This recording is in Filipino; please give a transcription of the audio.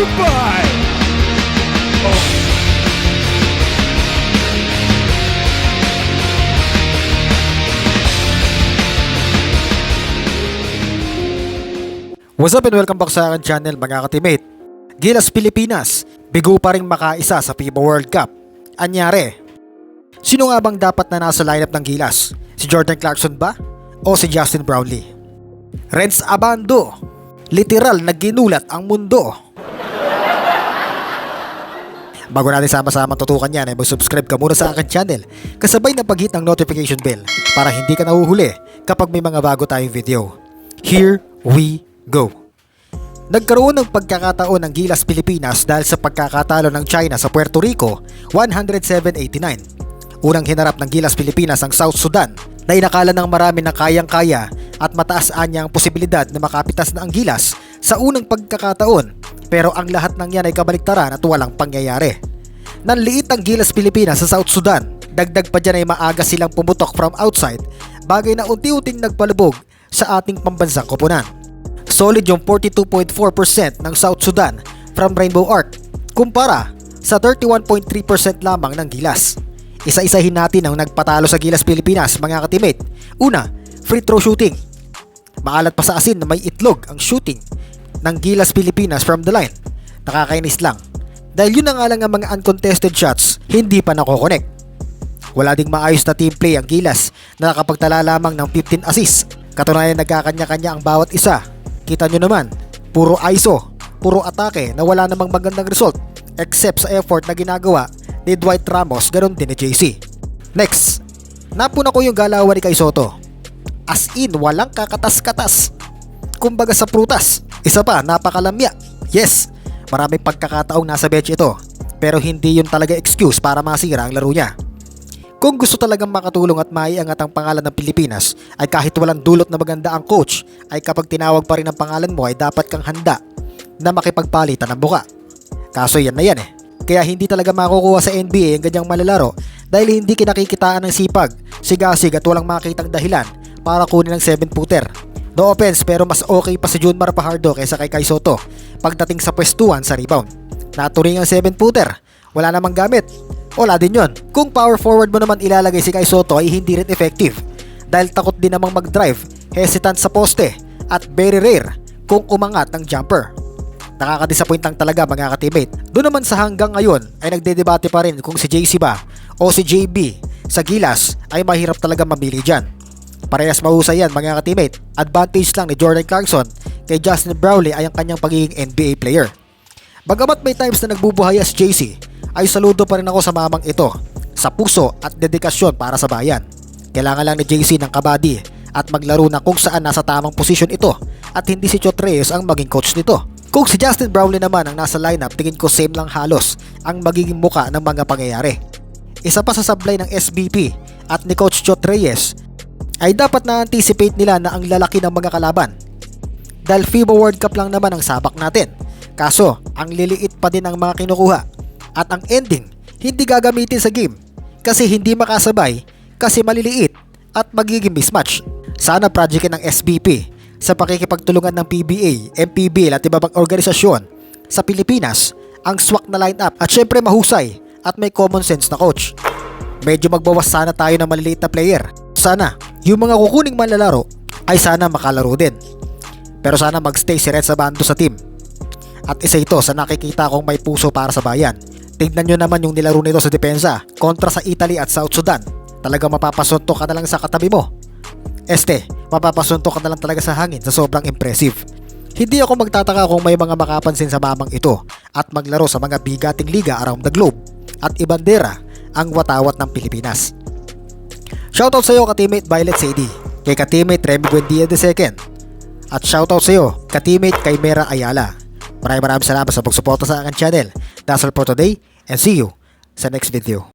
Goodbye! What's up and welcome back sa aking channel mga ka-teammate. Gilas Pilipinas, bigo pa ring makaisa sa FIBA World Cup. Anyari? Sino nga bang dapat na nasa lineup ng Gilas? Si Jordan Clarkson ba? O si Justin Brownlee? Renz Abando, literal na ginulat ang mundo. Bago natin sama-sama tutukan yan ay mag-subscribe ka muna sa aking channel kasabay na pag-hit ng notification bell para hindi ka nahuhuli kapag may mga bago tayong video. Here we go! Nagkaroon ng pagkakataon ng Gilas Pilipinas dahil sa pagkakatalo ng China sa Puerto Rico 107-89. Unang hinarap ng Gilas Pilipinas ang South Sudan na inakala ng marami na kayang-kaya at mataas anya ang posibilidad na makapitas na ang Gilas sa unang pagkakataon, pero ang lahat ng yan ay kabaliktaran at walang pangyayari. Nanliit ang Gilas Pilipinas sa South Sudan, dagdag pa dyan ay maaga silang pumutok from outside, bagay na unti-unting nagpalubog sa ating pambansang koponan. Solid yung 42.4% ng South Sudan from Rainbow Arc kumpara sa 31.3% lamang ng Gilas. Isa-isahin natin ang nagpatalo sa Gilas Pilipinas mga ka-teammate. Una, free throw shooting. Maalat pa sa asin na may itlog ang shooting ng Gilas Pilipinas from the line. Nakakainis lang dahil yun na nga lang ang mga uncontested shots hindi pa nakokonek. Wala ding maayos na team play ang Gilas na nakapagtala lamang ng 15 assists. Katunayan nagkakanya-kanya ang bawat isa. Kita nyo naman, puro ISO, puro atake na wala namang magandang result except sa effort na ginagawa ni Dwight Ramos, ganoon din ni JC. Next, napuna ko yung galawan ni Kai Sotto. As in, walang kakatas-katas. Kumbaga sa prutas. Isa pa, napakalamya. Yes, maraming pagkakataong nasa bench ito, pero hindi yun talaga excuse para masira ang laro niya. Kung gusto talagang makatulong at maiangat ang pangalan ng Pilipinas ay kahit walang dulot na maganda ang coach ay kapag tinawag pa rin ang pangalan mo ay dapat kang handa na makipagpalitan ng buka. Kaso yan na yan eh. Kaya hindi talaga makukuha sa NBA ang ganyang malalaro dahil hindi kinakikitaan ng sipag, sigasig at walang makitang dahilan para kunin ang 7-footer. No offense pero mas okay pa si Junmar Fajardo kaysa kay Kai Sotto pagdating sa pwestuhan sa rebound. Naturing ang 7-footer, wala namang gamit. Wala din yun. Kung power forward mo naman ilalagay si Kai Sotto ay hindi rin effective dahil takot din namang mag-drive, hesitant sa poste at very rare kung umangat ng jumper. Nakaka-disappoint lang talaga mga ka-teammate. Doon naman sa hanggang ngayon ay nagdedebate pa rin kung si JC ba o si JB sa Gilas ay mahirap talaga mamili dyan. Parehas mahusay yan mga ka-teammate. Advantage lang ni Jordan Clarkson kay Justin Brownlee ay ang kanyang pagiging NBA player. Bagamat may times na nagbubuhaya si JC, ay saludo pa rin ako sa mamang ito sa puso at dedikasyon para sa bayan. Kailangan lang ni JC ng kabady at maglaro na kung saan nasa tamang posisyon ito at hindi si Chot Reyes ang maging coach nito. Kung si Justin Brownlee naman ang nasa lineup, tingin ko same lang halos ang magiging muka ng mga pangyayari. Isa pa sa sablay ng SBP at ni Coach Chot Reyes ay dapat na-anticipate nila na ang lalaki ng mga kalaban dahil FIBA World Cup lang naman ang sabak natin. Kaso ang liliit pa din ang mga kinukuha at ang ending hindi gagamitin sa game kasi hindi makasabay kasi maliliit at magiging mismatch. Sana projectin ng SBP sa pakikipagtulungan ng PBA, MPBL at iba pang organisasyon sa Pilipinas ang swak na lineup at syempre mahusay at may common sense na coach. Medyo magbawas sana tayo ng maliliit na player. Sana yung mga kukuning manlalaro ay sana makalaro din. Pero sana magstay si Renz Abando sa team. At isa ito sa nakikita kong may puso para sa bayan. Tignan nyo naman yung nilaro nito sa depensa kontra sa Italy at South Sudan. Talaga mapapasuntok ka na lang sa katabi mo. Mapapasuntok ka na lang talaga sa hangin sa sobrang impressive. Hindi ako magtataka kung may mga makapansin sa mamang ito at maglaro sa mga bigating liga around the globe at ibandera ang watawat ng Pilipinas. Shoutout sa iyo ka-teammate Violet Sadie, kay ka-teammate Remy Buendia II, at shoutout sa iyo ka-teammate kay Mera Ayala. Maraming salamat sa pagsuporta sa aking channel. That's all for today and see you sa next video.